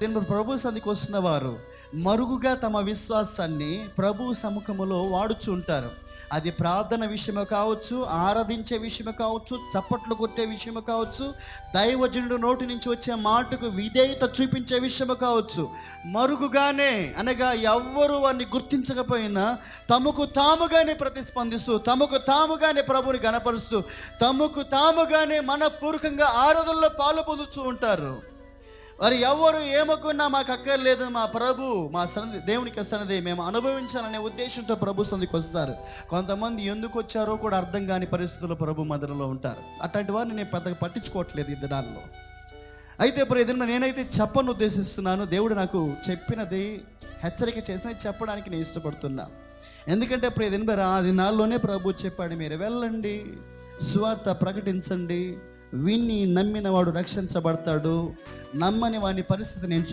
దీని ప్రభు సన్నిధికి వస్తున్న వారు మరుగుగా తమ విశ్వాసాన్ని ప్రభు సముఖములో వాడుచుంటారు. అది ప్రార్థన విషయమే కావచ్చు, ఆరాధించే విషయమే కావచ్చు, చప్పట్లు కొట్టే విషయమే కావచ్చు, దైవజనుడు నోటి నుంచి వచ్చే మాటకు విధేయత చూపించే విషయమే కావచ్చు. మరుగుగానే అనగా ఎవ్వరు వారిని గుర్తించకపోయినా తమకు తాముగానే ప్రతిస్పందిస్తూ, తమకు తాముగానే ప్రభుని గణపరుస్తూ, తమకు తాముగానే మనపూర్వకంగా ఆరాధనలో పాలు పొందుతూ ఉంటారు. మరి ఎవరు ఏమకున్నా మాకు అక్కర్లేదు, మా ప్రభు మా సన్నిధి దేవునికి సన్నిధి మేము అనుభవించాలనే ఉద్దేశంతో ప్రభు సన్నిధికి వస్తారు. కొంతమంది ఎందుకు వచ్చారో కూడా అర్థం కాని పరిస్థితుల్లో ప్రభు మధ్యలో ఉంటారు. అట్లాంటి వారిని నేను పెద్దగా పట్టించుకోవట్లేదు ఈ దినాల్లో. అయితే ఇప్పుడు ఏదైనా నేనైతే చెప్పను ఉద్దేశిస్తున్నాను. దేవుడు నాకు చెప్పినది హెచ్చరిక చేసిన చెప్పడానికి నేను ఇష్టపడుతున్నా. ఎందుకంటే ఇప్పుడు ఏదైనా ఆ దినాల్లోనే ప్రభు చెప్పాడు, మీరు వెళ్ళండి, సువార్త ప్రకటించండి, విని నమ్మిన వాడు రక్షించబడతాడు, నమ్మని వాని పరిస్థితి నేను